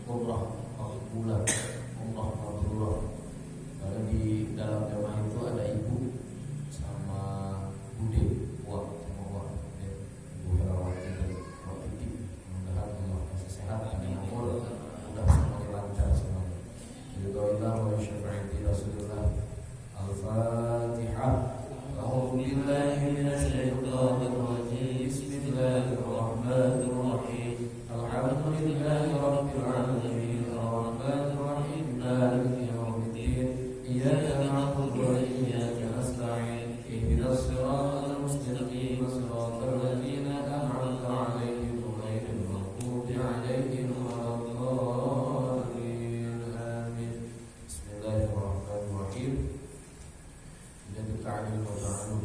umrah masuk bulan, umrah mabrurah. Karena di dalam jamaah itu ada ibu sama bude, buat sama buat ya. Ibu Herawati dan buat Titi. Mudah-mudahan Allah masih sehat dan umur, mudah semuanya lancar semuanya. Ridhoillah wa syafaati Rasulullah. Al-Fatihah. A'udzu billahi minasy syaithanir rajim. Bismillahirrahmanirrahim. Alhamdulillahi rabbil alamin. Arrahmanir rahim. Maliki yaumiddin. Iyyaka na'budu wa iyyaka nasta'in. Ihdinas siratal mustaqim. Siratal ladzina an'amta 'alaihim ghairil maghdubi 'alaihim waladdallin. Amin. Bismillahirrahmanirrahim. Jadi ta'lim wa ta'allum.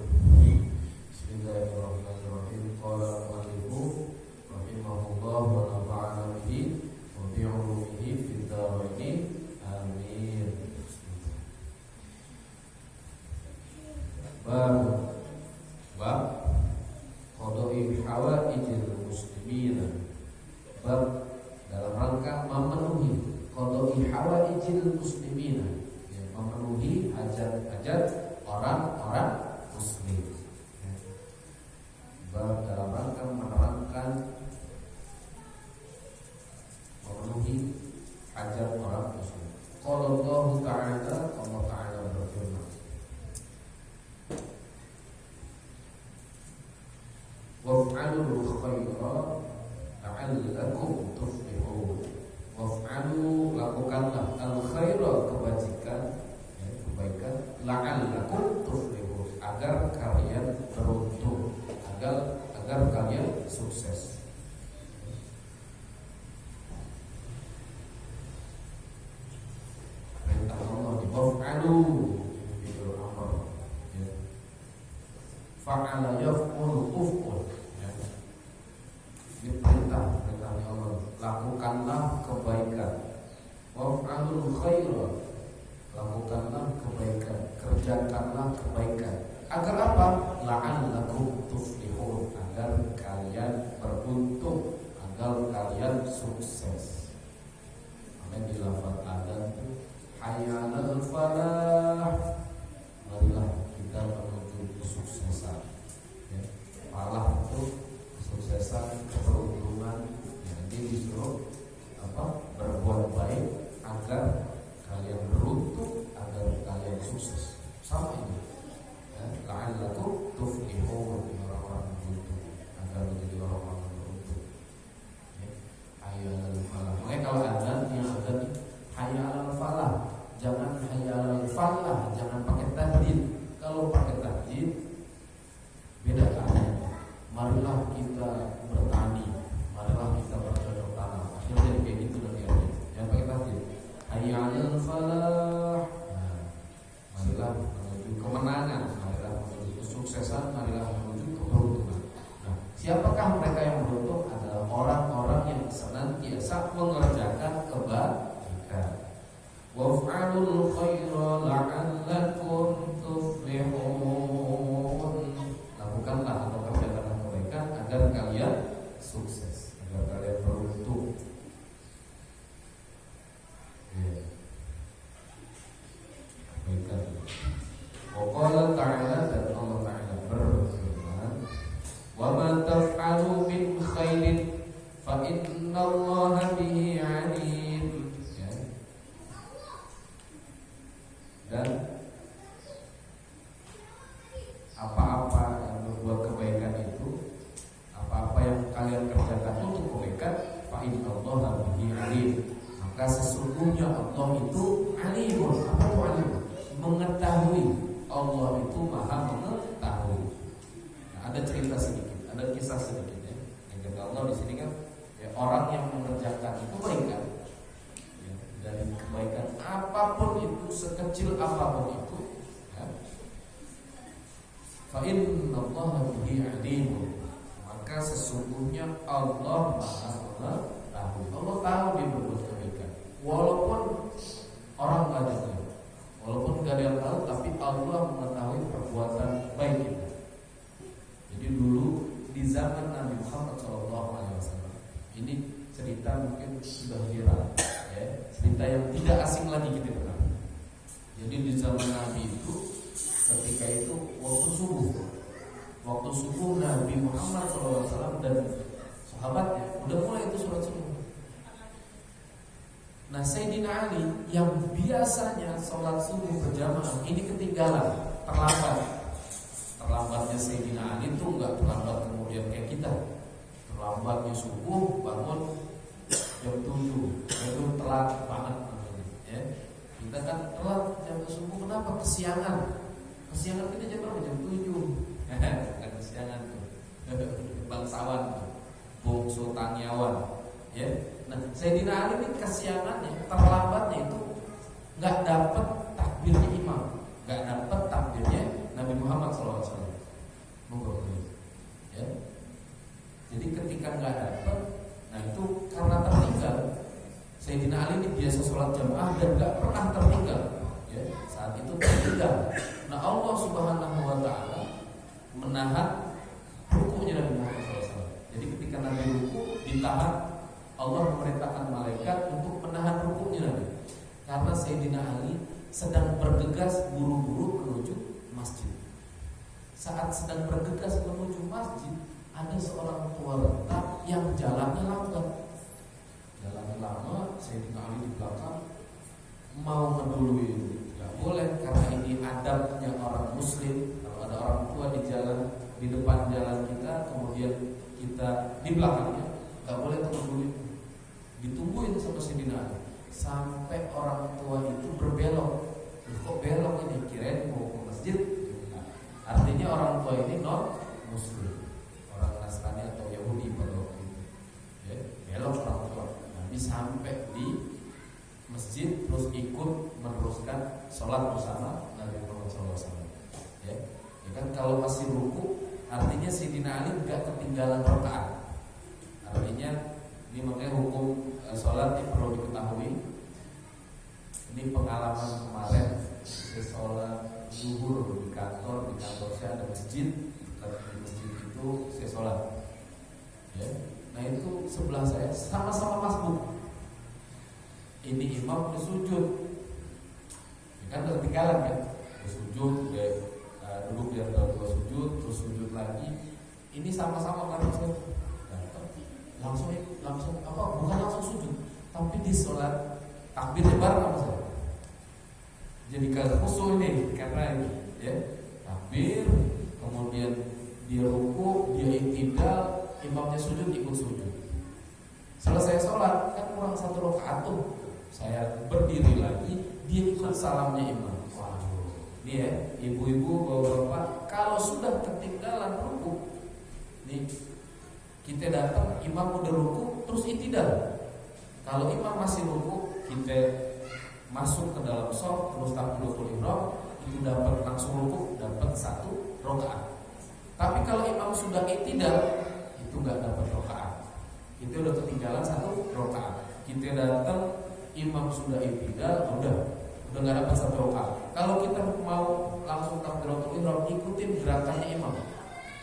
Bismillahirrahmanirrahim. Qala al-mu'allifu rahimahullah wa nafa'ana bihi wa bi'ulumihi fid dharain. Amin. Bab qada'i hawaijil muslimin. Bab dalam rangka memenuhi qada'i hawaijil muslimin, ya, memenuhi hajat-hajat orang-orang muslim. Bab dalam rangka menerangkan memenuhi hajat orang muslim. Qala Allah Ta'ala, Allah Ta'ala berfirman, waf'alul khaira la'allakum tuflihun. Waf'alu, lakukanlah al-khaira, kebajikan, ya, kebaikan, la'allakum tuflihun, agar kalian beruntung, agar kalian sukses. Perintah Allah di waf'alu itu amr, ya. Fa'ala yaf'ulu uf'ul, ya. Ini perintahnya Allah. Lakukanlah kebaikan. Waf'alul khaira, lakukanlah kebaikan, kerjakanlah kebaikan. Agar apa? La'allakum tuflihun, agar kalian beruntung, agar kalian sukses. Amin. Di lafaz adzan, hayya 'alal falah, marilah kita menuju kesuksesan. Ya. Falah itu kesuksesan, keberuntungan. Jadi disuruh berbuat baik agar kalian beruntung, agar kalian sukses. Sama ini. La'allakum tuflihun, orang-orang beruntung, agar menjadi orang-orang beruntung. Hayya 'alal falah. Makanya kalau azan yang azan hayya 'alal falah, jangan hayya 'alal falah, jangan pakai tajdid. Kalau pakai tajdid beda artinya. Marilah kita bertani, marilah kita bercocok tanam. Akhirnya kayak gitu nanti artinya. Jangan pakai tajdid. Hayya 'alal falah. Nah, marilah menuju kemenangan, marilah menuju kesuksesan, marilah menuju keberuntungan. Nah, siapakah mereka yang beruntung? Adalah orang-orang yang senantiasa mengerjakan kebaikan. Waf'alul khaira la'allakum tuflihun. Lakukanlah atau kerjakanlah kebaikan agar kalian sukses, agar kalian beruntung. Kebaikan. Qala ta'ala, dan Allah Ta'ala berfirman, wa ma taf'alu min khairin fa innallaha bihi 'alim. Ya. Dan apa-apa yang berbuat kebaikan itu, apa-apa yang kalian kerjakan untuk kebaikan, fa innallaha bihi 'alim, maka sesungguhnya Allah itu alimun. Apa itu alim? Mengetahui. Allah itu maha mengetahui. Nah, ada cerita sedikit, ada kisah sedikit, ya. Yang kata Allah di sini kan, ya, orang yang mengerjakan kebaikan, ya, dari kebaikan apapun itu, sekecil apapun itu, ya, fa innallaha bihi 'alim, maka sesungguhnya Allah maha mengetahui. Allah tahu dia berbuat kebaikan, walaupun orang nggak ada. Walaupun gak ada yang tahu, tapi Allah mengetahui perbuatan baik kita. Jadi dulu di zaman Nabi Muhammad SAW, ini cerita mungkin sudah viral. ya, cerita yang tidak asing lagi kita dengar. Jadi di zaman Nabi itu, ketika itu waktu subuh Nabi Muhammad SAW dan sahabatnya udah mulai itu sholat subuh. Nah, Sayyidina Ali yang biasanya sholat subuh berjamaah ini ketinggalan, terlambatnya Sayyidina Ali itu nggak terlambat kemudian kayak kita, terlambatnya subuh bangun jam 7, itu telat banget namanya, ya. Kita kan telat jam subuh, kenapa? Kesiangan kita jam berapa? Jam 7. Bukan kesiangan tuh, bangsawan tuh, bungsu tangyawan, ya. Nah, Sayyidina Ali ini kesiangannya, terlambatnya itu nggak dapat takbirnya imam, nggak dapat takbirnya Nabi Muhammad SAW. Ya. Jadi ketika nggak dapat, nah itu karena tertinggal. Sayyidina Ali ini biasa sholat jamaah dan nggak pernah tertinggal. Ya, saat itu tertinggal. Nah, Allah Subhanahu Wa Taala menahan rukunya Nabi Muhammad SAW. Jadi ketika Nabi ruku ditahan. Allah memerintahkan malaikat untuk menahan rukunya Nabi, karena Sayyidina Ali sedang bergegas buru-buru menuju masjid. Saat sedang bergegas menuju masjid, ada seorang tua renta yang jalannya lambat. Jalannya lama, Sayyidina Ali di belakang mau mendului, nggak boleh karena ini adabnya orang Muslim. Kalau ada orang tua di jalan, di depan jalan kita, kemudian kita di belakangnya, nggak boleh mendului. Ditungguin sama Sayyidina Ali sampai orang tua itu berbelok. Kok belok ini? Kirain mau ke masjid. Artinya orang tua ini non Muslim, orang Nasrani atau Yahudi pada waktu itu. Ya, belok orang tua. Nabi sampai di masjid terus ikut meneruskan sholat bersama Nabi Muhammad SAW. Ya kan kalau masih ruku, artinya Sayyidina Ali nggak ketinggalan rakaat. Artinya ini makanya hukum sholat ini perlu diketahui. Ini pengalaman kemarin, saya sholat zuhur di kantor saya ada masjid, di masjid itu saya sholat. Ya, nah itu sebelah saya sama-sama masbuk. Ini imam bersujud, ya kan ketinggalan kan, bersujud, duduk di antara dua sujud, terus sujud lagi. Ini sama-sama kan saya langsung bukan langsung sujud, tapi di sholat takbirnya bareng sama saya. Jadi kalau khusyuk ini karena ini, ya, takbir, kemudian dia ruku, dia iktidal, imamnya sujud ikut sujud. Selesai sholat kan kurang 1 rakaat tuh, saya berdiri lagi, dia ikut salamnya imam. Waduh, ini ya, ibu-ibu, bapak-bapak, kalau sudah ketinggalan ruku, nih kita datang, imam udah ruku, terus iktidal. Kalau imam masih ruku, kita masuk ke dalam shaf, terus takbiratul ihram, itu dapat langsung ruku, dapat 1 rakaat. Tapi kalau imam sudah iktidal, itu nggak dapat rakaat. Itu udah ketinggalan 1 rakaat. Kita datang, imam sudah iktidal, udah nggak dapat 1 rakaat. Kalau kita mau langsung takbiratul ihram, ikutin gerakannya imam.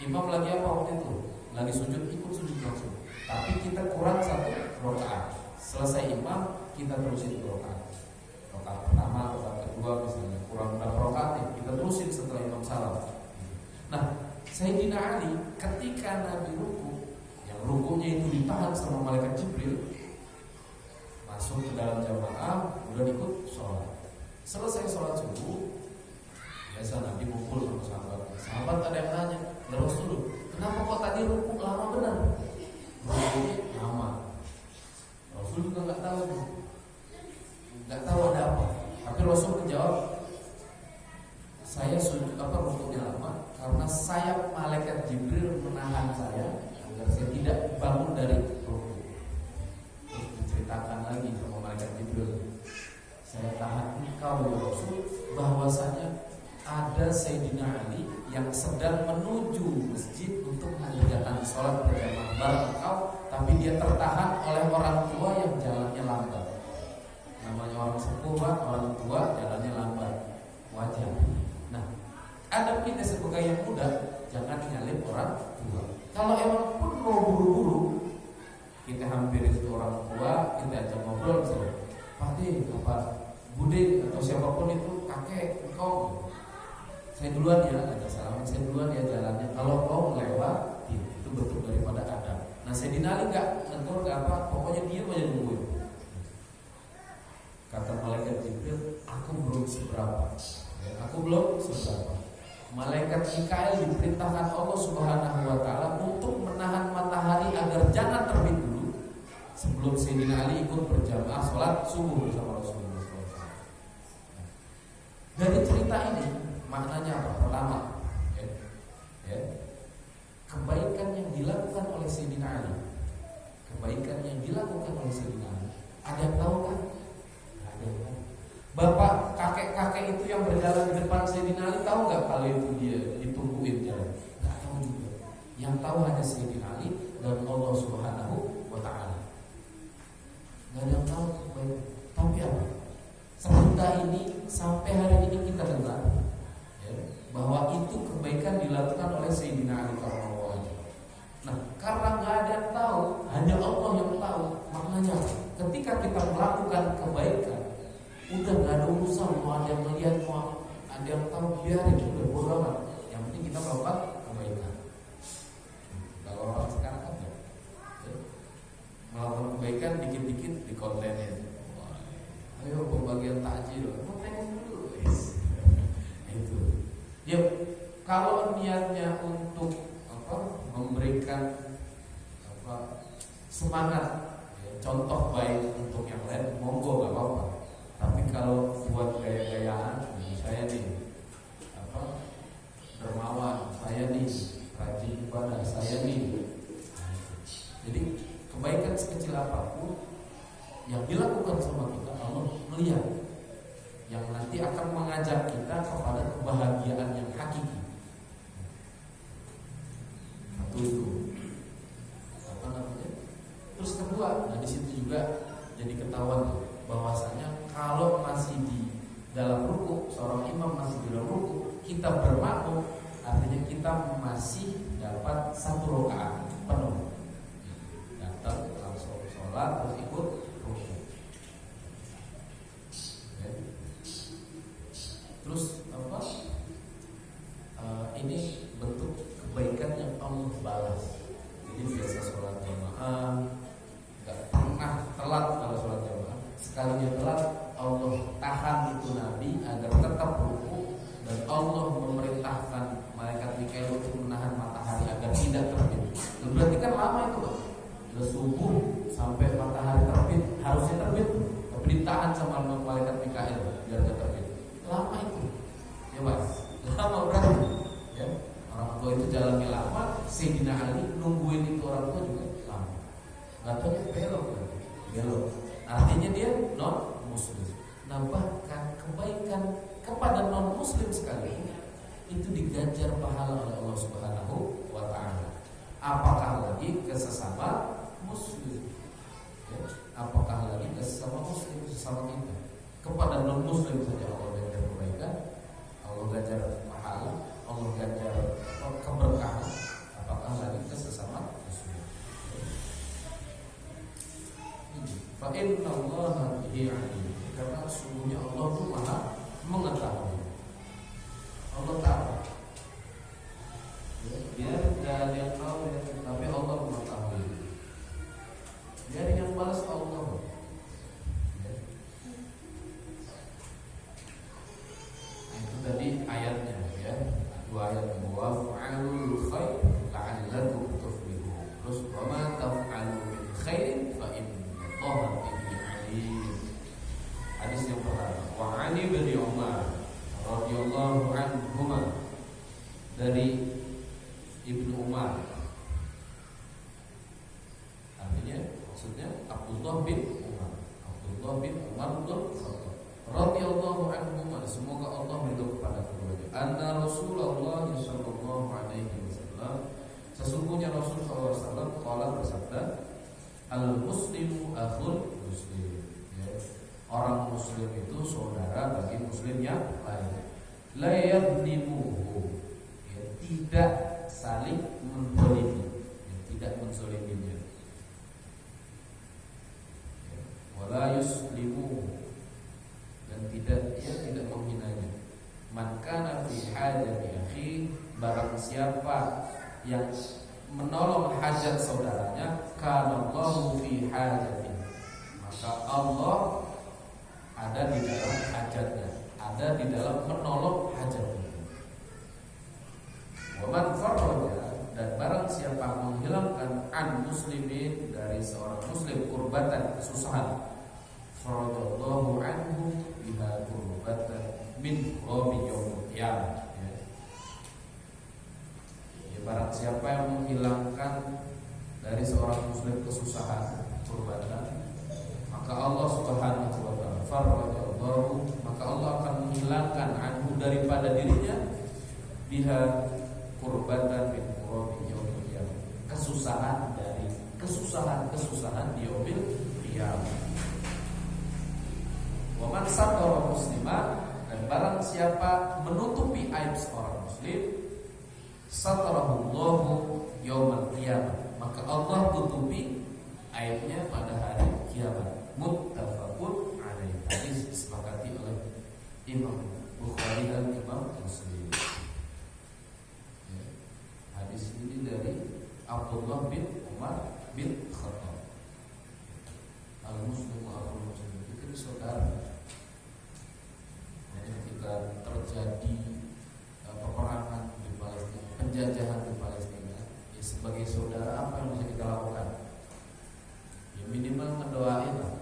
Imam lagi apa waktu itu? Lagi sujud, ikut sujud langsung. Tapi kita kurang 1 rakaat. Selesai imam, kita terusin 2 rakaat. Rakaat pertama, rakaat kedua misalnya kurang berapa rakaat, kita terusin setelah imam salam. Nah, Sayyidina Ali ketika Nabi ruku, yang rukunya itu ditahan sama malaikat Jibril, masuk ke dalam jamaah, udah ikut sholat. Selesai sholat subuh, biasa Nabi ngumpul sama sahabat. Sahabat ada yang nanya, Rasul, kenapa kok tadi ruku lama benar? Rukunya lama. Rasul juga nggak tahu ada apa. Tapi Rasul menjawab, saya sujud rukunya lama karena sayap malaikat Jibril menahan saya agar saya tidak bangun dari ruku. Terus diceritakan lagi sama malaikat Jibril, saya tahan engkau ya Rasul, bahwasanya ada Sayyidina Ali yang sedang menuju masjid untuk mengerjakan sholat berjamaah bareng engkau, tapi dia tertahan oleh orang tua yang jalannya lambat. Namanya orang sepuh, orang tua jalannya lambat, wajar. Nah, adab kita sebagai yang muda, jangan nyalip orang tua. Kalau emang pun mau buru-buru, kita hampirin itu orang tua, kita ajak ngobrol misalnya. Ade, apa Bude atau siapapun itu, kakek, engkau, saya duluan ya, ada salaman, saya duluan ya jalannya. Kalau kau melewati, itu bentuk daripada adab. Nah Sayyidina Ali enggak nentur enggak apa, pokoknya dia aja nungguin. Kata malaikat Jibril, aku belum seberapa. Aku belum seberapa. Malaikat Mikail diperintahkan Allah Subhanahu wa taala untuk menahan matahari agar jangan terbit dulu sebelum Sayyidina Ali ikut berjamaah sholat subuh bersama Rasulullah SAW. Dari cerita ini maknanya apa? Pertama, kebaikan yang dilakukan oleh Sayyidina Ali, kebaikan yang dilakukan oleh Sayyidina Ali, ada yang tahu kan? Ada yang tahu. Bapak kakek-kakek itu yang berjalan di depan Sayyidina Ali tahu nggak kalau itu dia ditungguin jalan? Nggak tahu juga. Yang tahu hanya Sayyidina Ali dan Allah Subhanahu wa taala. Nggak ada yang tahu kebaikan. Tapi apa? Cerita ini sampai hari ini kita dengar bahwa itu kebaikan dilakukan oleh Sayyidina Ali radhiyallahu anhu. Nah, karena nggak ada yang tahu, hanya Allah yang tahu. Maknanya, ketika kita melakukan kebaikan, udah nggak ada urusan mau ada yang melihat, mau ada yang tahu, biarin, udah bodo amat. Yang penting kita melakukan kebaikan. Kalau orang sekarang kan melakukan kebaikan dikit-dikit di kontennya. Ayo pembagian takjil, kontennya dulu, itu. Ya, kalau niatnya untuk memberikan semangat, contoh baik untuk yang lain, monggo nggak apa-apa. Tapi kalau buat gaya-gayaan, saya nih dermawan, saya nih rajin ibadah, saya nih. Jadi kebaikan sekecil apapun yang dilakukan sama kita, Allah melihat, yang nanti akan mengajak kita kepada kebahagiaan yang hakiki. Satu itu, apa namanya? Terus kedua, nah di situ juga jadi ketahuan bahwasanya kalau masih di dalam ruku, seorang imam masih di dalam ruku, kita bermakmum, artinya kita masih dapat satu rakaat penuh. Datang langsung sholat terus ikut ruku. Terus apa? Ini bentuk kebaikan yang Allah balas. Jadi biasa sholat jamaah, nggak pernah telat kalau sholat jamaah. Sekalinya telat, Allah tahan itu Nabi agar tetap ruku, dan Allah memerintahkan malaikat Mikail untuk menahan matahari agar tidak terbit. Berarti kan lama itu, Pak. Dari subuh sampai matahari terbit, harusnya terbit, tapi ditahan sama malaikat Mikail biar tidak terbit. Lama itu, ya Mas, lama berarti. Ya, orang tua itu jalannya lama, Sayyidina Ali nungguin itu orang tua juga lama. Nggak tahu dia belok. Artinya dia non Muslim. Nah bahkan kebaikan kepada non Muslim sekali itu diganjar pahala oleh Allah Subhanahu wa taala. Apakah lagi ke sesama Muslim? Ya, apakah lagi ke sesama Muslim, sesama kita? Kepada non Muslim saja Allah ganjar kebaikan, Allah ganjar pahala, Allah ganjar keberkahan. Apakah lagi ke sesama Muslim? Fa inna Allaha bihi alim. Karena sungguhnya Allah itu Maha mengetahui. Allah tahu. Biar tidak ada yang tahu, tapi Allah mengetahui. Biar yang balas Allah. Nah, itu tadi ayatnya, ya. Dua ayat wa fa'alul khair la'allakum tuflihun. Terus wa ma taf'alu min khairin fa innallaha bihi alim. Hadis yang pertama, wa 'ani bin Umar radhiyallahu anhuma, dari Ibnu Umar. Artinya maksudnya Abdullah bin Umar. Abdullah bin Umar bin Khattab radhiyallahu anhuma, semoga Allah meridhoi kepada keduanya. Anna Rasulullah sallallahu alaihi wasallam, sesungguhnya Rasul sallallahu alaihi wasallam qala bersabda, al-muslimu akhul muslim. Orang muslim itu saudara bagi muslim yang lain. La yadlimuhu, tidak saling menzalimi, tidak menzaliminya. Wala yuslimu, barang siapa yang menolong hajat saudaranya, kanallahu fi hajati, maka Allah ada di dalam hajatnya, ada di dalam menolong hajatnya. Wa man farraja, dan barang siapa menghilangkan an muslimin, dari seorang muslim, kurbatan, kesusahan, faradallahu anhu biha kurbatan min qawmi yaumil qiyamah. Barang siapa yang menghilangkan dari seorang muslim kesusahan, kurbatan, maka Allah Subhanahu wa ta'ala farrajallahu, maka Allah akan menghilangkan anhu, daripada dirinya, biha kurbatan min qurabi yaumil qiyamah, kesusahan dari kesusahan di yaumil qiyamah. Wa man satara musliman, dan barang siapa menutupi aib seorang muslim, satarahullahu yaumal qiyamah, maka Allah tutupi aibnya pada hari kiamat. Muttafaqun alaihi, hadis disepakati oleh Imam Bukhari dan Imam Muslim. Hadis ini dari Abdullah bin Umar bin Khattab. Al-Muslim wal Muslim itu saudara. Ketika terjadi peperangan di Palestina, penjajahan di Palestina, ya sebagai saudara apa yang bisa kita lakukan? Ya minimal ngedoain lah.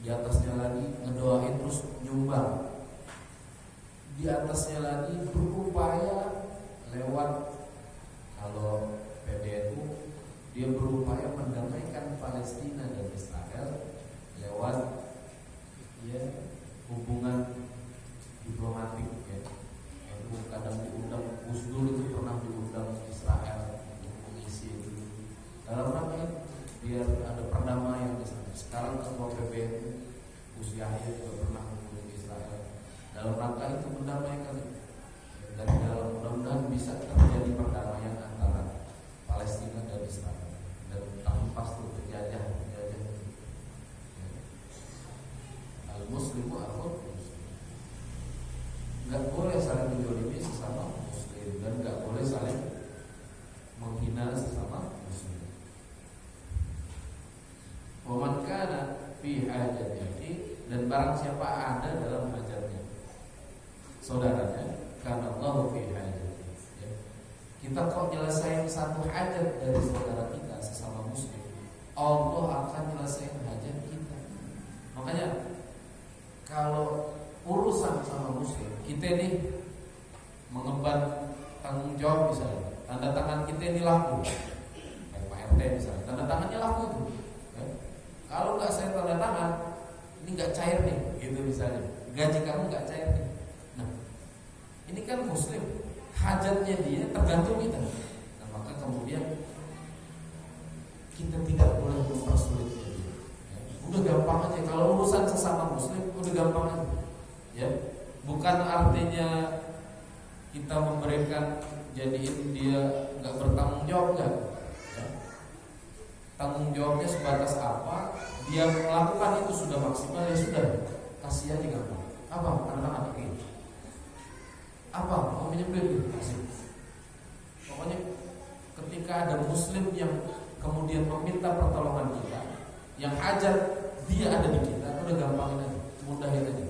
Di atasnya lagi ngedoain, terus nyumbang. Di atasnya lagi berupaya lewat, kalau PBNU dia berupaya mendamaikan Palestina dan Israel lewat ya hubungan diplomatik ya. Itu kadang diundang, Gus Dur itu pernah diundang Israel untuk mengisi itu dalam rangka biar ada perdamaian di sana. Sekarang ketua PBNU Gus Yahya juga pernah mengunjungi Israel dalam rangka itu mendamaikan. Dan dalam mudah-mudahan bisa terjadi perdamaian antara Palestina dan Israel dan tanpa penjajah. Al-Muslimu akhul muslim. Enggak boleh saling menjolimi sesama muslim, dan enggak boleh saling menghina sesama muslim. Wa man kana fi hajatihi, dan barang siapa ada dalam hajatnya saudaranya, karena Allah fi hajatihi. Ya. Kita kok nyelesain satu hajat dari saudara kita sesama muslim, Allah akan nyelesain hajat kita. Makanya kalau urusan sama muslim, kita nih mengemban tanggung jawab misalnya, tanda tangan kita ini laku, kayak Pak RT misalnya, tanda tangannya laku tuh. Ya. Kalau nggak saya tanda tangan, ini nggak cair nih, gitu misalnya. Gaji kamu nggak cair nih. Nah, ini kan muslim, hajatnya dia tergantung kita. Nah, maka kemudian kita tidak boleh mempersulitnya. Udah gampang aja, kalau urusan sesama muslim udah gampang aja. Ya, bukan artinya kita memberikan jadiin dia nggak bertanggung jawab, enggak. Ya. Tanggung jawabnya sebatas apa? Dia melakukan itu sudah maksimal, ya sudah, kasih aja gampang. Apa? Anak-anak ini. Apa? Mau menyembelih? Kasih. Pokoknya ketika ada muslim yang kemudian meminta pertolongan kita, yang hajat dia ada di kita, udah gampangin aja, mudahin aja,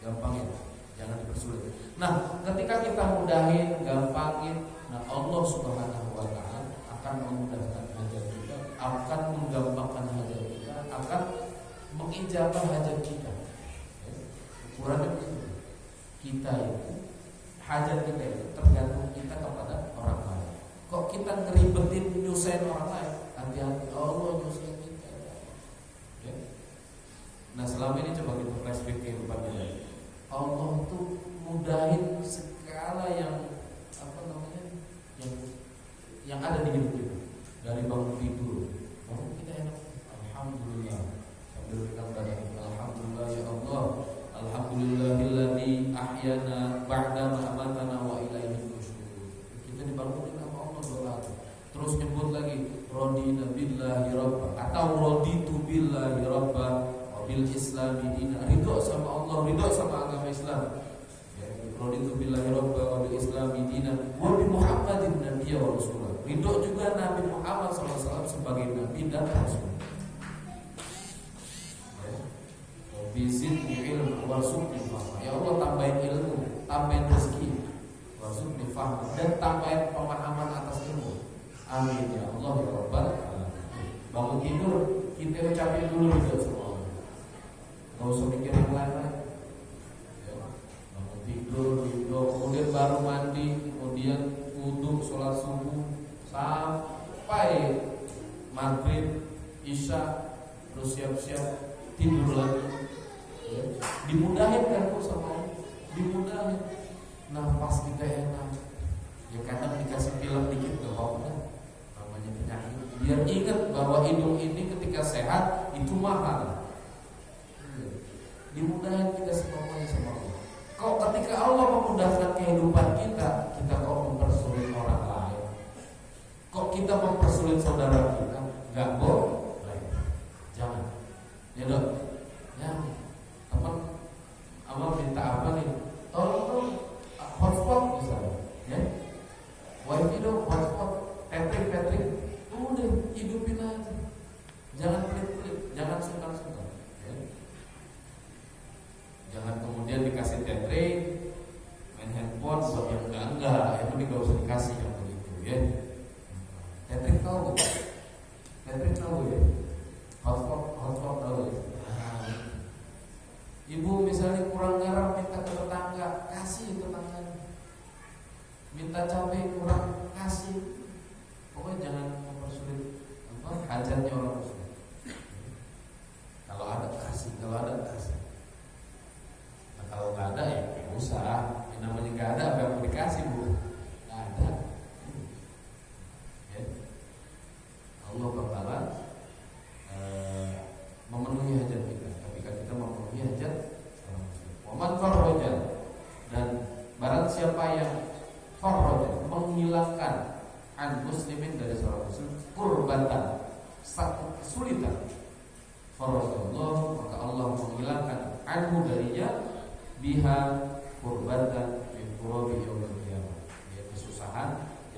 gampangin, jangan dipersulit. Nah, ketika kita mudahin, gampangin, nah Allah Subhanahu wa ta'ala akan memudahkan hajat kita, akan menggampangkan hajat kita, akan mengijabah hajat kita. Ukurannya begitu. Kita itu, hajat kita itu tergantung kita kepada orang lain. Kok kita ngeribetin nyusahin orang lain? Hati-hati, Allah nyusahin. Nah, selama ini coba kita flashback kehidupan kita. Allah tuh mudahin segala yang yang ada di hidup kita. Dari bangun tidur, bangun kita enak, alhamdulillah, sambil bilang alhamdulillah ya Allah, alhamdulillahilladzi ahyana ba'da ma amatana wa ilaihi nusyur. Kita dibangunin sama Allah doa. Terus nyebut lagi radina billahi rabba, atau raditu billahi rabba bil islami dina, ridho sama Allah, ridho sama agama Islam. Ya, raditu billahi rabba wa bil islami dinan wa bi Muhammadin nabiyya wa rasulah. Ridho juga Nabi Muhammad SAW sebagai nabi dan rasul. Bizidni ilmu warzuqni fahma. Ya Allah, tambahin ilmu, tambahin rezeki, warzuqni fahma, dan tambahin pemahaman atas ilmu. Amin ya Allah ya Rabbal alamin. Bangun tidur kita ucapin dulu ridho sama Allah. Enggak usah mikir yang lain-lain. Ya, bangun tidur ridho, kemudian baru mandi, kemudian wudu, sholat subuh sampai maghrib, isya, terus siap-siap tidur lagi. Ya, dimudahin kan kok sama Allah, dimudahin. Nafas kita enak. Ya kadang dikasih film dikit gak apa-apa, namanya penyakit. Biar ingat bahwa hidung ini ketika sehat itu mahal. Ya, dimudahin kita semuanya sama Allah. Kok ketika Allah memudahkan kehidupan kita, kita kok mempersulit orang lain? Kok kita mempersulit saudara kita? Gak boleh. Jangan. Ya dok. Ya. Teman, abang minta apa nih? Tolong dong, hotspot misalnya, ya. Wifi dong, hotspot, Patrick, udah hidupin aja. Jangan pelit-pelit, jangan sungkan-sungkan, ya. Jangan kemudian dikasih tethering, main handphone buat yang enggak, itu nggak usah dikasih yang begitu, ya. Tethering tahu, ya. Hotspot tahu ya. Ibu misalnya kurang garam minta ke tetangga, kasih tetangganya. Minta cabai kurang, kasih. Pokoknya jangan mempersulit hajatnya orang tersebut. Kalau ada kasih, Nah kalau nggak ada ya nggak usah. Yang namanya nggak ada apa yang mau dikasih bu? Nggak ada. Ya. Allah bakalan memenuhi hajat kita ketika kita memenuhi hajat orang muslim. Waman farroja, dan barang siapa yang farroja, menghilangkan an muslimin dari seorang muslim kurbatan, satu kesulitan, farrojallah, maka Allah menghilangkan anhu darinya biha kurbatan min kurabi yaumil qiyamah, ya kesusahan